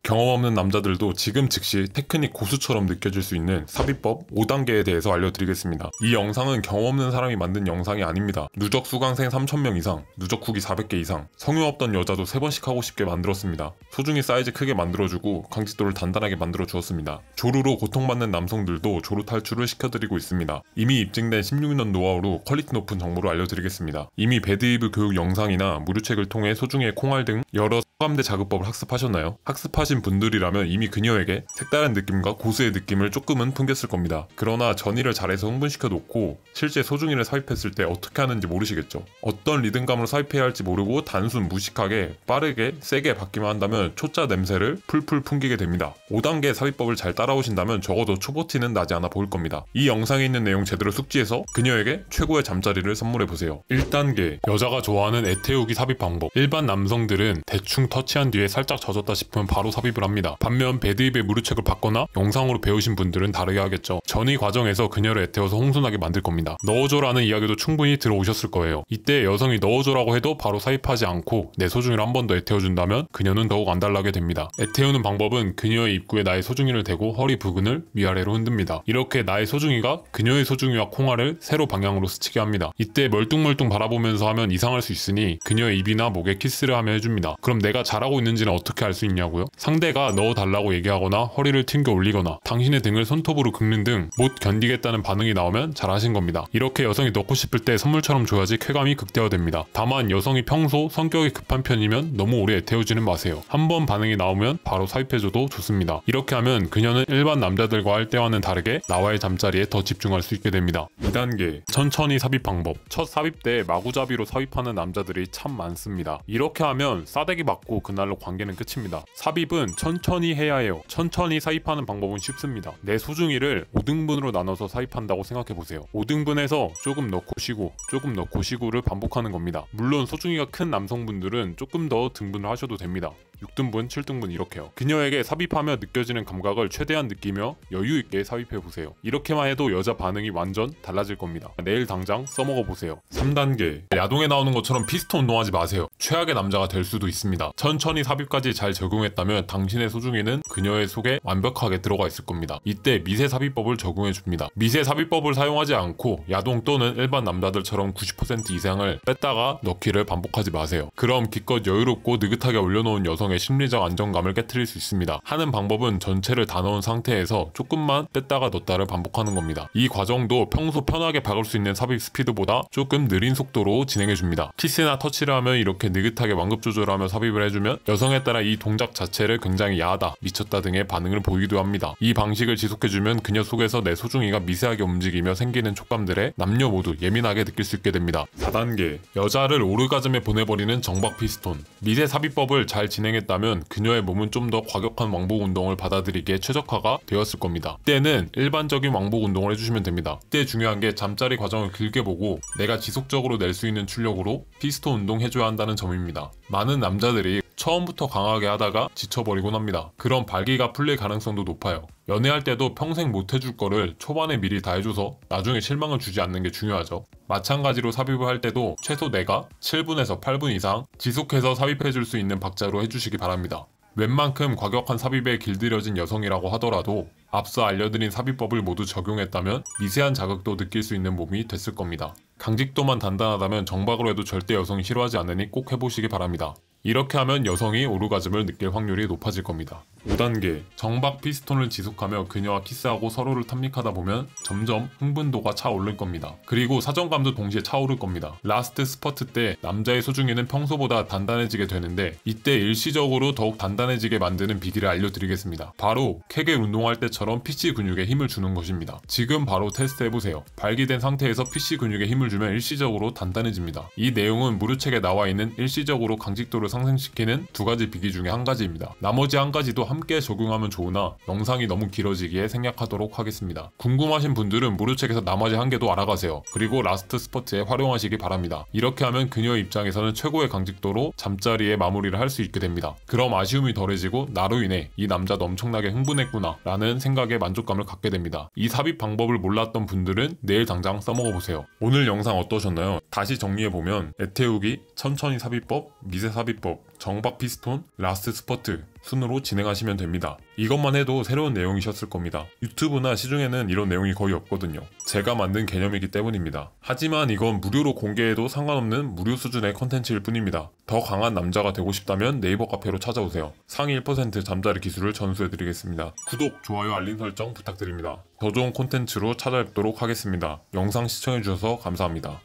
경험 없는 남자들도 지금 즉시 테크닉 고수처럼 느껴질 수 있는 삽입법 5단계에 대해서 알려드리겠습니다. 이 영상은 경험 없는 사람이 만든 영상이 아닙니다. 누적 수강생 3,000명 이상, 누적 후기 400개 이상, 성유 없던 여자도 3번씩 하고 싶게 만들었습니다. 소중히 사이즈 크게 만들어주고 강직도를 단단하게 만들어 주었습니다. 조루로 고통받는 남성들도 조루 탈출을 시켜드리고 있습니다. 이미 입증된 16년 노하우로 퀄리티 높은 정보를 알려드리겠습니다. 이미 배드이브 교육 영상이나 무료책을 통해 소중이의 콩알 등 여러 소감대 자극법을 학습하셨나요? 학습하신 분들이라면 이미 그녀에게 색다른 느낌과 고수의 느낌을 조금은 풍겼을 겁니다. 그러나 전이를 잘해서 흥분시켜 놓고 실제 소중이를 삽입했을 때 어떻게 하는지 모르시겠죠. 어떤 리듬감으로 삽입해야 할지 모르고 단순 무식하게 빠르게 세게 받기만 한다면 초짜 냄새를 풀풀 풍기게 됩니다. 5단계 삽입법을 잘 따라오신다면 적어도 초보티는 나지 않아 보일 겁니다. 이 영상에 있는 내용 제대로 숙지해서 그녀에게 최고의 잠자리를 선물해보세요. 1단계 여자가 좋아하는 애태우기 삽입 방법. 일반 남성들은 대충 터치한 뒤에 살짝 젖었다 싶으면 바로 삽입을 합니다. 반면 배드입의 무료책을 받거나 영상으로 배우신 분들은 다르게 하겠죠. 전이 과정에서 그녀를 애태워서 홍순하게 만들 겁니다. 넣어줘라는 이야기도 충분히 들어오셨을 거예요. 이때 여성이 넣어줘라고 해도 바로 삽입하지 않고 내 소중이를 한 번 더 애태워준다면 그녀는 더욱 안달나게 됩니다. 애태우는 방법은 그녀의 입구에 나의 소중이를 대고 허리 부근을 위아래로 흔듭니다. 이렇게 나의 소중이가 그녀의 소중이와 콩알을 세로 방향으로 스치게 합니다. 이때 멀뚱멀뚱 바라보면서 하면 이상할 수 있으니 그녀의 입이나 목에 키스를 하며 해줍니다. 그럼 내가 잘하고 있는지는 어떻게 알 수 있냐고요? 상대가 넣어달라고 얘기하거나 허리를 튕겨 올리거나 당신의 등을 손톱으로 긁는 등 못 견디겠다는 반응이 나오면 잘하신 겁니다. 이렇게 여성이 넣고 싶을 때 선물처럼 줘야지 쾌감이 극대화됩니다. 다만 여성이 평소 성격이 급한 편이면 너무 오래 애태우지는 마세요. 한번 반응이 나오면 바로 삽입해줘도 좋습니다. 이렇게 하면 그녀는 일반 남자들과 할 때와는 다르게 나와의 잠자리에 더 집중할 수 있게 됩니다. 2단계 천천히 삽입 방법. 첫 삽입 때 마구잡이로 삽입하는 남자들이 참 많습니다. 이렇게 하면 싸대기 맞고 그날로 관계는 끝입니다. 삽입은 천천히 해야 해요. 천천히 삽입하는 방법은 쉽습니다. 내 소중이를 5등분으로 나눠서 삽입한다고 생각해보세요. 5등분해서 조금 넣고 쉬고 조금 넣고 쉬고를 반복하는 겁니다. 물론 소중이가 큰 남성분들은 조금 더 등분을 하셔도 됩니다. 6등분, 7등분 이렇게요. 그녀에게 삽입하며 느껴지는 감각을 최대한 느끼며 여유있게 삽입해보세요. 이렇게만 해도 여자 반응이 완전 달라질 겁니다. 내일 당장 써먹어보세요. 3단계 야동에 나오는 것처럼 피스톤 운동하지 마세요. 최악의 남자가 될 수도 있습니다. 천천히 삽입까지 잘 적용했다면 당신의 소중이는 그녀의 속에 완벽하게 들어가 있을 겁니다. 이때 미세 삽입법을 적용해줍니다. 미세 삽입법을 사용하지 않고 야동 또는 일반 남자들처럼 90% 이상을 뺐다가 넣기를 반복하지 마세요. 그럼 기껏 여유롭고 느긋하게 올려놓은 여성의 심리적 안정감을 깨트릴 수 있습니다. 하는 방법은 전체를 다 넣은 상태에서 조금만 뺐다가 넣었다를 반복하는 겁니다. 이 과정도 평소 편하게 박을 수 있는 삽입 스피드보다 조금 느린 속도로 진행해줍니다. 키스나 터치를 하면 이렇게 느긋하게 완급 조절하며 삽입을 해주면 여성에 따라 이 동작 자체를 굉장히 야하다, 미쳤다 등의 반응을 보이기도 합니다. 이 방식을 지속해주면 그녀 속에서 내 소중이가 미세하게 움직이며 생기는 촉감들에 남녀 모두 예민하게 느낄 수 있게 됩니다. 4단계 여자를 오르가즘에 보내버리는 정박 피스톤. 미세 삽입법을 잘 진행했다면 그녀의 몸은 좀 더 과격한 왕복 운동을 받아들이기에 최적화가 되었을 겁니다. 이때는 일반적인 왕복 운동을 해주시면 됩니다. 이때 중요한 게 잠자리 과정을 길게 보고 내가 지속적으로 낼 수 있는 출력으로 피스톤 운동 해줘야 한다는 점입니다. 많은 남자들이 처음부터 강하게 하다가 지쳐버리곤 합니다. 그럼 발기가 풀릴 가능성도 높아요. 연애할 때도 평생 못 해줄 거를 초반에 미리 다 해줘서 나중에 실망을 주지 않는 게 중요하죠. 마찬가지로 삽입을 할 때도 최소 내가 7분에서 8분 이상 지속해서 삽입해줄 수 있는 박자로 해주시기 바랍니다. 웬만큼 과격한 삽입에 길들여진 여성이라고 하더라도 앞서 알려드린 삽입법을 모두 적용했다면 미세한 자극도 느낄 수 있는 몸이 됐을 겁니다. 강직도만 단단하다면 정박으로 해도 절대 여성이 싫어하지 않으니 꼭 해보시기 바랍니다. 이렇게 하면 여성이 오르가즘을 느낄 확률이 높아질 겁니다. 5단계 정박 피스톤을 지속하며 그녀와 키스하고 서로를 탐닉하다 보면 점점 흥분도가 차오를 겁니다. 그리고 사정감도 동시에 차오를 겁니다. 라스트 스퍼트 때 남자의 소중이는 평소보다 단단해지게 되는데 이때 일시적으로 더욱 단단해지게 만드는 비기를 알려드리겠습니다. 바로 케겔 운동할 때처럼 PC 근육에 힘을 주는 것입니다. 지금 바로 테스트 해보세요. 발기된 상태에서 PC 근육에 힘을 주면 일시적으로 단단해집니다. 이 내용은 무료책에 나와 있는 일시적으로 강직도를 상승시키는 두 가지 비기 중에 한 가지입니다. 나머지 한 가지도 함께 적용하면 좋으나 영상이 너무 길어지기에 생략하도록 하겠습니다. 궁금하신 분들은 무료책에서 나머지 한 개도 알아가세요. 그리고 라스트 스퍼트에 활용하시기 바랍니다. 이렇게 하면 그녀의 입장에서는 최고의 강직도로 잠자리에 마무리를 할 수 있게 됩니다. 그럼 아쉬움이 덜해지고 나로 인해 이 남자도 엄청나게 흥분했구나 라는 생각에 만족감을 갖게 됩니다. 이 삽입 방법을 몰랐던 분들은 내일 당장 써먹어보세요. 오늘 영상 어떠셨나요? 다시 정리해보면 애태우기, 천천히 삽입법, 미세 삽입법, 비법, 정박 피스톤, 라스트 스퍼트 순으로 진행하시면 됩니다. 이것만 해도 새로운 내용이셨을 겁니다. 유튜브나 시중에는 이런 내용이 거의 없거든요. 제가 만든 개념이기 때문입니다. 하지만 이건 무료로 공개해도 상관없는 무료 수준의 컨텐츠일 뿐입니다. 더 강한 남자가 되고 싶다면 네이버 카페로 찾아오세요. 상위 1% 잠자리 기술을 전수해드리겠습니다. 구독, 좋아요, 알림 설정 부탁드립니다. 더 좋은 콘텐츠로 찾아뵙도록 하겠습니다. 영상 시청해주셔서 감사합니다.